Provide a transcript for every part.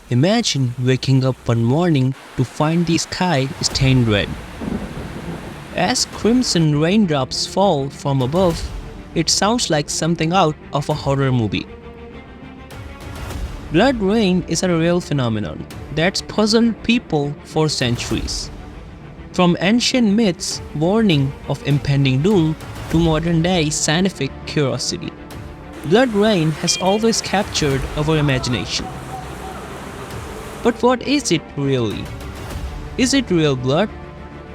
Imagine waking up one morning to find the sky stained red. As crimson raindrops fall from above, it sounds like something out of a horror movie. Blood rain is a real phenomenon that's puzzled people for centuries. From ancient myths warning of impending doom to modern day scientific curiosity, blood rain has always captured our imagination. But what is it really? Is it real blood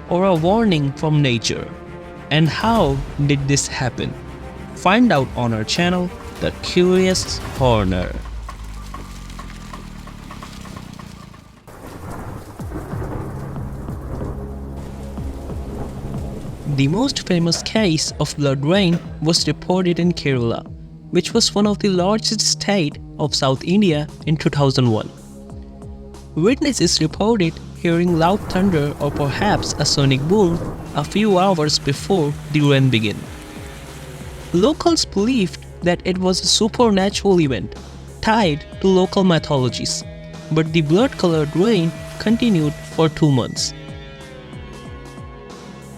or a warning from nature? And how did this happen? Find out on our channel, The Curious Corner. The most famous case of blood rain was reported in Kerala, which was one of the largest states of South India in 2001. Witnesses reported hearing loud thunder or perhaps a sonic boom a few hours before the rain began. Locals believed that it was a supernatural event tied to local mythologies, but the blood-colored rain continued for 2 months.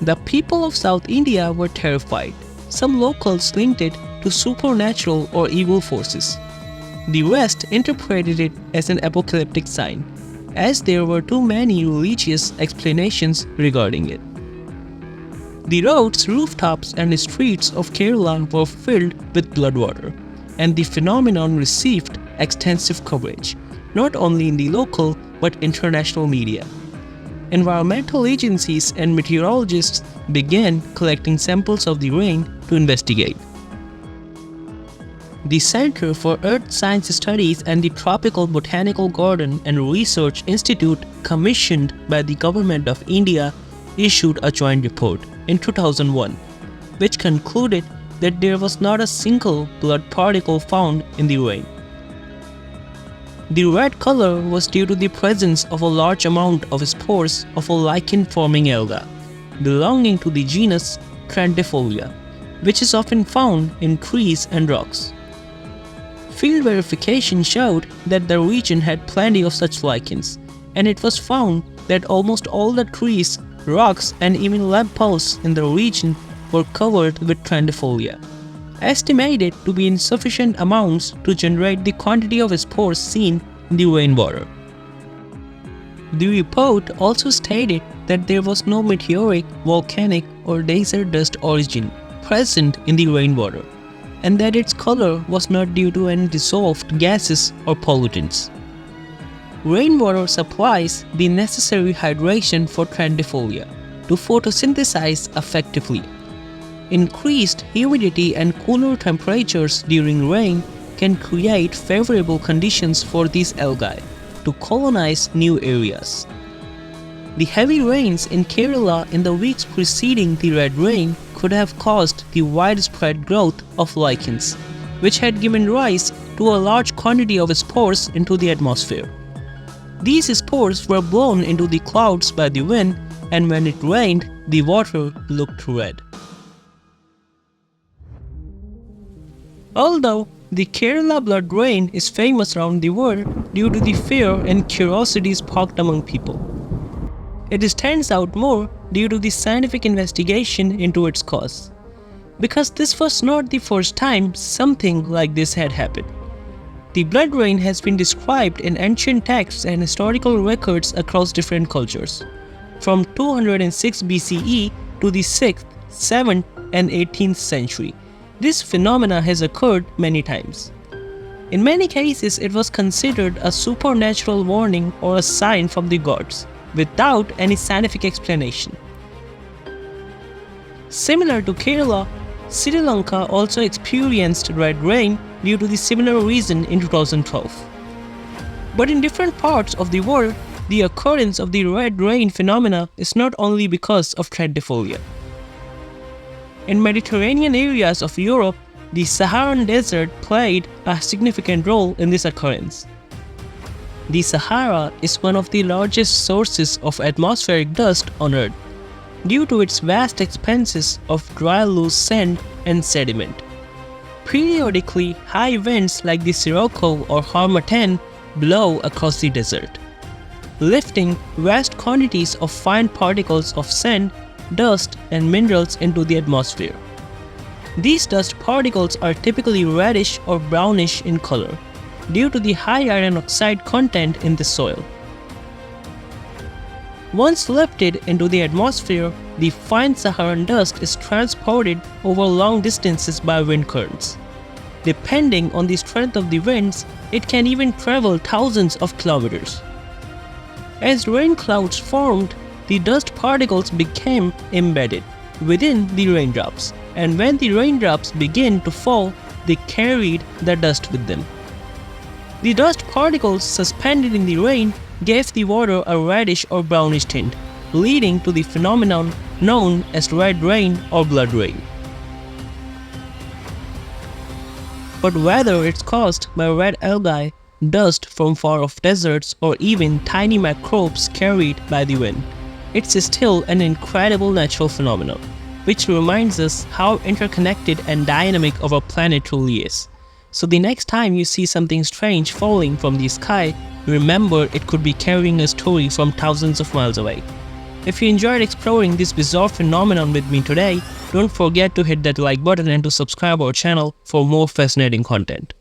The people of South India were terrified. Some locals linked it to supernatural or evil forces. The rest interpreted it as an apocalyptic sign, as there were too many religious explanations regarding it. The roads, rooftops, and streets of Kerala were filled with blood water, and the phenomenon received extensive coverage, not only in the local but international media. Environmental agencies and meteorologists began collecting samples of the rain to investigate. The Center for Earth Science Studies and the Tropical Botanical Garden and Research Institute, commissioned by the Government of India, issued a joint report in 2001, which concluded that there was not a single blood particle found in the rain. The red color was due to the presence of a large amount of spores of a lichen-forming alga, belonging to the genus Trendifolia, which is often found in trees and rocks. Field verification showed that the region had plenty of such lichens, and it was found that almost all the trees, rocks, and even lampposts in the region were covered with Trendifolia, estimated to be in sufficient amounts to generate the quantity of spores seen in the rainwater. The report also stated that there was no meteoric, volcanic, or desert dust origin present in the rainwater, and that its color was not due to any dissolved gases or pollutants. Rainwater supplies the necessary hydration for Trendifolia to photosynthesize effectively. Increased humidity and cooler temperatures during rain can create favorable conditions for these algae to colonize new areas. The heavy rains in Kerala in the weeks preceding the red rain could have caused the widespread growth of lichens, which had given rise to a large quantity of spores into the atmosphere. These spores were blown into the clouds by the wind, and when it rained, the water looked red. Although the Kerala blood rain is famous around the world due to the fear and curiosity sparked among people, it stands out more due to the scientific investigation into its cause. Because this was not the first time something like this had happened. The blood rain has been described in ancient texts and historical records across different cultures, from 206 BCE to the 6th, 7th, and 18th century. This phenomena has occurred many times. In many cases, it was considered a supernatural warning or a sign from the gods, without any scientific explanation. Similar to Kerala, Sri Lanka also experienced red rain due to the similar reason in 2012. But in different parts of the world, the occurrence of the red rain phenomena is not only because of Trendifolia. In Mediterranean areas of Europe, the Saharan desert played a significant role in this occurrence. The Sahara is one of the largest sources of atmospheric dust on Earth, due to its vast expanses of dry loose sand and sediment. Periodically, high winds like the Sirocco or Harmattan blow across the desert, lifting vast quantities of fine particles of sand, dust, and minerals into the atmosphere. These dust particles are typically reddish or brownish in color due to the high iron oxide content in the soil. Once lifted into the atmosphere, the fine Saharan dust is transported over long distances by wind currents. Depending on the strength of the winds, it can even travel thousands of kilometers. As rain clouds formed, the dust particles became embedded within the raindrops, and when the raindrops began to fall, they carried the dust with them. The dust particles suspended in the rain gave the water a reddish or brownish tint, leading to the phenomenon known as red rain or blood rain. But whether it's caused by red algae, dust from far-off deserts, or even tiny microbes carried by the wind, it's still an incredible natural phenomenon, which reminds us how interconnected and dynamic our planet truly is. So the next time you see something strange falling from the sky, remember it could be carrying a story from thousands of miles away. If you enjoyed exploring this bizarre phenomenon with me today, don't forget to hit that like button and to subscribe our channel for more fascinating content.